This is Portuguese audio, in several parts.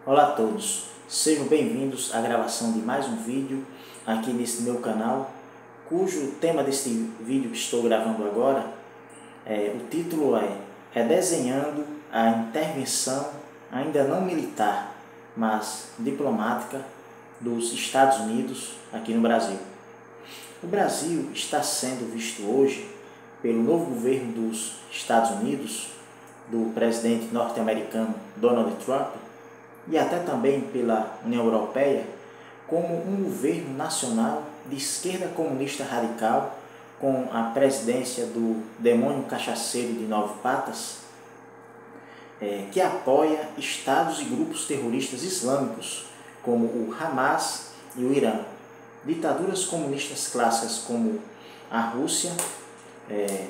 Olá a todos, sejam bem-vindos à gravação de mais um vídeo aqui nesse meu canal, cujo tema deste vídeo que estou gravando agora, o título é Redesenhando a intervenção ainda não militar, mas diplomática dos Estados Unidos aqui no Brasil. O Brasil está sendo visto hoje pelo novo governo dos Estados Unidos, do presidente norte-americano Donald Trump, e até também pela União Europeia, como um governo nacional de esquerda comunista radical, com a presidência do demônio cachaceiro de 9 patas, que apoia estados e grupos terroristas islâmicos, como o Hamas e o Irã, ditaduras comunistas clássicas como a Rússia,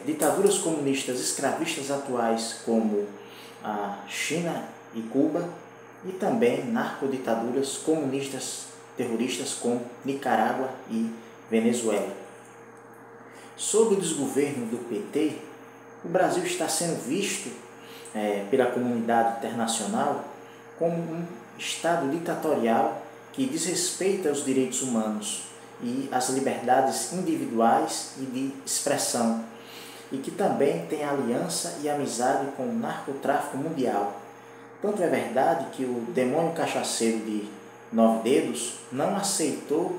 ditaduras comunistas escravistas atuais como a China e Cuba, e também narcoditaduras comunistas terroristas como Nicarágua e Venezuela. Sob o desgoverno do PT, o Brasil está sendo visto pela comunidade internacional como um Estado ditatorial que desrespeita os direitos humanos e as liberdades individuais e de expressão, e que também tem aliança e amizade com o narcotráfico mundial. Tanto é verdade que o demônio cachaceiro de 9 dedos não aceitou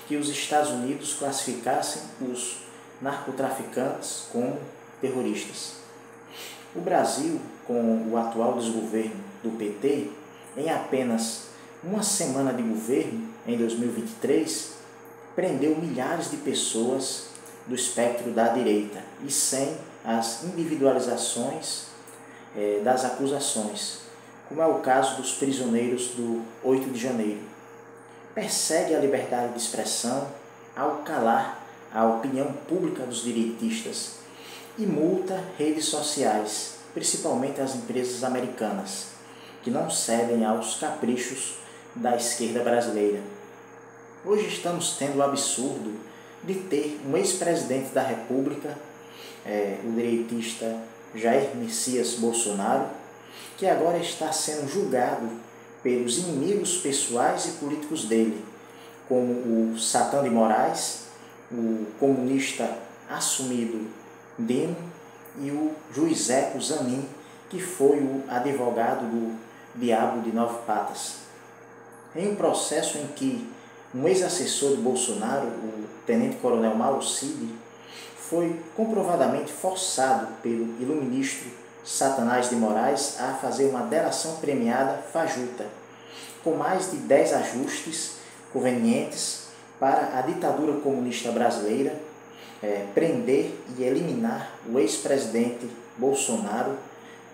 que os Estados Unidos classificassem os narcotraficantes como terroristas. O Brasil, com o atual desgoverno do PT, em apenas uma semana de governo, em 2023, prendeu milhares de pessoas do espectro da direita e sem as individualizações das acusações, como é o caso dos prisioneiros do 8 de janeiro. Persegue a liberdade de expressão ao calar a opinião pública dos direitistas e multa redes sociais, principalmente as empresas americanas, que não cedem aos caprichos da esquerda brasileira. Hoje estamos tendo o absurdo de ter um ex-presidente da República, o direitista Jair Messias Bolsonaro, que agora está sendo julgado pelos inimigos pessoais e políticos dele, como o Satan de Moraes, o comunista assumido Dino e o Juizeco Zanin, que foi o advogado do Diabo de 9 patas. Em um processo em que um ex-assessor de Bolsonaro, o tenente-coronel Mauro Cid, foi comprovadamente forçado pelo iluministro Satanás de Moraes a fazer uma delação premiada fajuta, com mais de 10 ajustes convenientes para a ditadura comunista brasileira prender e eliminar o ex-presidente Bolsonaro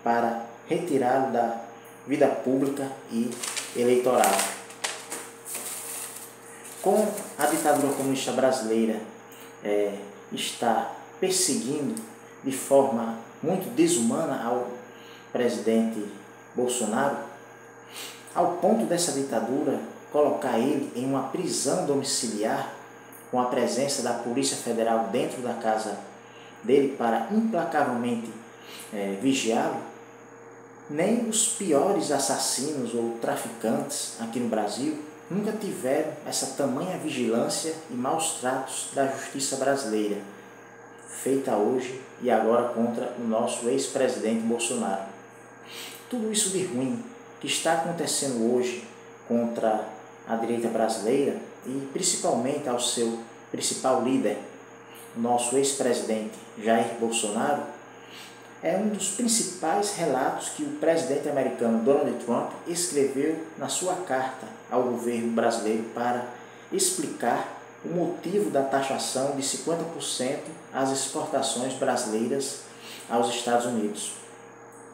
para retirá-lo da vida pública e eleitoral. Com a ditadura comunista brasileira está perseguindo de forma muito desumana ao presidente Bolsonaro, ao ponto dessa ditadura colocar ele em uma prisão domiciliar, com a presença da Polícia Federal dentro da casa dele para implacavelmente vigiá-lo. Nem os piores assassinos ou traficantes aqui no Brasil nunca tiveram essa tamanha vigilância e maus tratos da justiça brasileira, feita hoje e agora contra o nosso ex-presidente Bolsonaro. Tudo isso de ruim que está acontecendo hoje contra a direita brasileira e principalmente ao seu principal líder, o nosso ex-presidente Jair Bolsonaro, é um dos principais relatos que o presidente americano Donald Trump escreveu na sua carta ao governo brasileiro para explicar o motivo da taxação de 50% às exportações brasileiras aos Estados Unidos.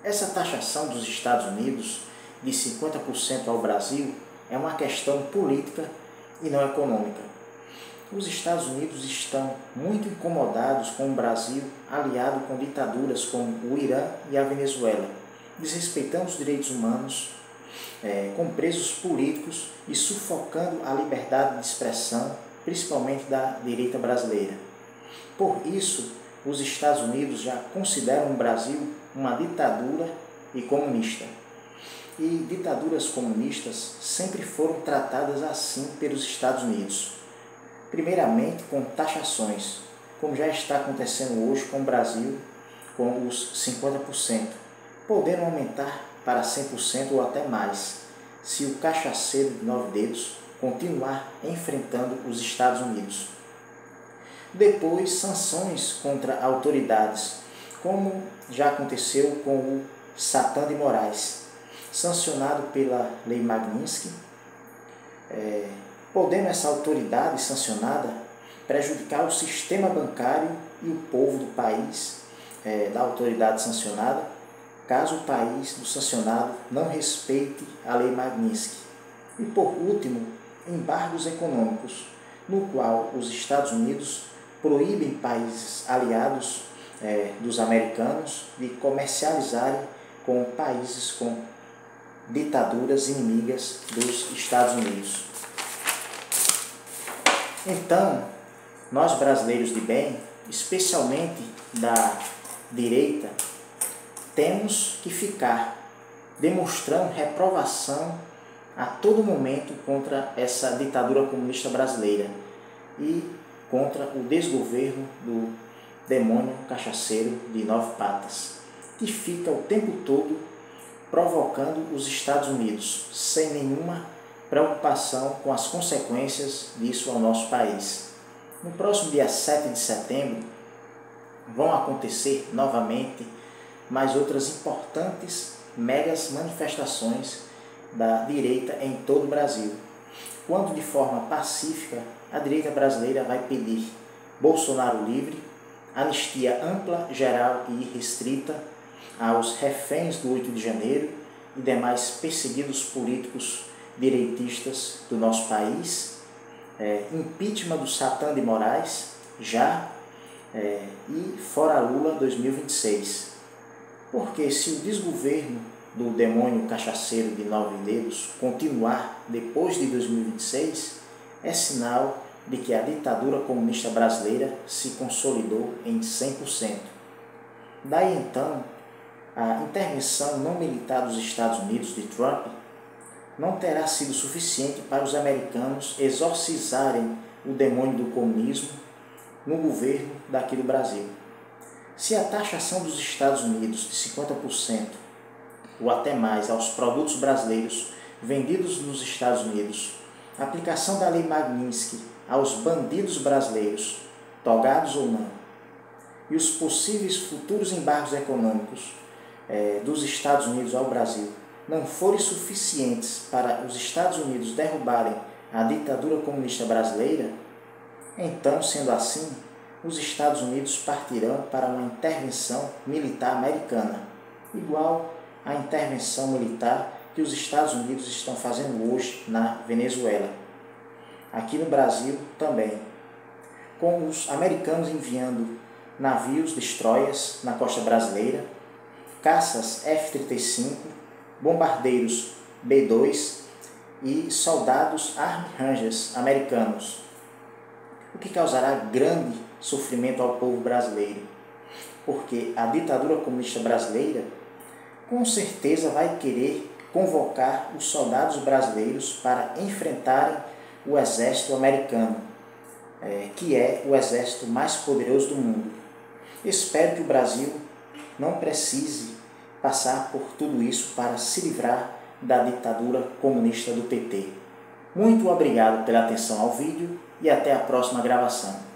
Essa taxação dos Estados Unidos de 50% ao Brasil é uma questão política e não econômica. Os Estados Unidos estão muito incomodados com o Brasil aliado com ditaduras como o Irã e a Venezuela, desrespeitando os direitos humanos, com presos políticos e sufocando a liberdade de expressão, principalmente da direita brasileira. Por isso, os Estados Unidos já consideram o Brasil uma ditadura e comunista. E ditaduras comunistas sempre foram tratadas assim pelos Estados Unidos. Primeiramente com taxações, como já está acontecendo hoje com o Brasil, com os 50%, podendo aumentar para 100% ou até mais, se o cachaceiro de 9 dedos continuar enfrentando os Estados Unidos. Depois, sanções contra autoridades, como já aconteceu com o Satan de Moraes, sancionado pela Lei Magnitsky, podendo essa autoridade sancionada prejudicar o sistema bancário e o povo do país, da autoridade sancionada, caso o país do sancionado não respeite a Lei Magnitsky. E por último, embargos econômicos, no qual os Estados Unidos proíbem países aliados dos americanos de comercializarem com países com ditaduras inimigas dos Estados Unidos. Então, nós brasileiros de bem, especialmente da direita, temos que ficar demonstrando reprovação a todo momento contra essa ditadura comunista brasileira e contra o desgoverno do demônio cachaceiro de 9 patas, que fica o tempo todo provocando os Estados Unidos, sem nenhuma preocupação com as consequências disso ao nosso país. No próximo dia 7 de setembro, vão acontecer novamente mais outras importantes megas manifestações da direita em todo o Brasil, quando de forma pacífica a direita brasileira vai pedir Bolsonaro livre, anistia ampla, geral e irrestrita aos reféns do 8 de janeiro e demais perseguidos políticos direitistas do nosso país, impeachment do Satan de Moraes, e fora Lula 2026. Porque se o desgoverno do demônio cachaceiro de 9 dedos continuar depois de 2026, é sinal de que a ditadura comunista brasileira se consolidou em 100%. Daí então, a intervenção não militar dos Estados Unidos de Trump não terá sido suficiente para os americanos exorcizarem o demônio do comunismo no governo daqui do Brasil. Se a taxação dos Estados Unidos de 50% ou até mais aos produtos brasileiros vendidos nos Estados Unidos, a aplicação da Lei Magnitsky aos bandidos brasileiros, togados ou não, e os possíveis futuros embargos econômicos dos Estados Unidos ao Brasil não forem suficientes para os Estados Unidos derrubarem a ditadura comunista brasileira, então, sendo assim, os Estados Unidos partirão para uma intervenção militar americana, igual à intervenção militar que os Estados Unidos estão fazendo hoje na Venezuela. Aqui no Brasil também, com os americanos enviando navios destroyers na costa brasileira, caças F-35, bombardeiros B-2 e soldados Army Rangers americanos, o que causará grande sofrimento ao povo brasileiro, porque a ditadura comunista brasileira com certeza vai querer convocar os soldados brasileiros para enfrentarem o exército americano, que é o exército mais poderoso do mundo. Espero que o Brasil não precise passar por tudo isso para se livrar da ditadura comunista do PT. Muito obrigado pela atenção ao vídeo e até a próxima gravação.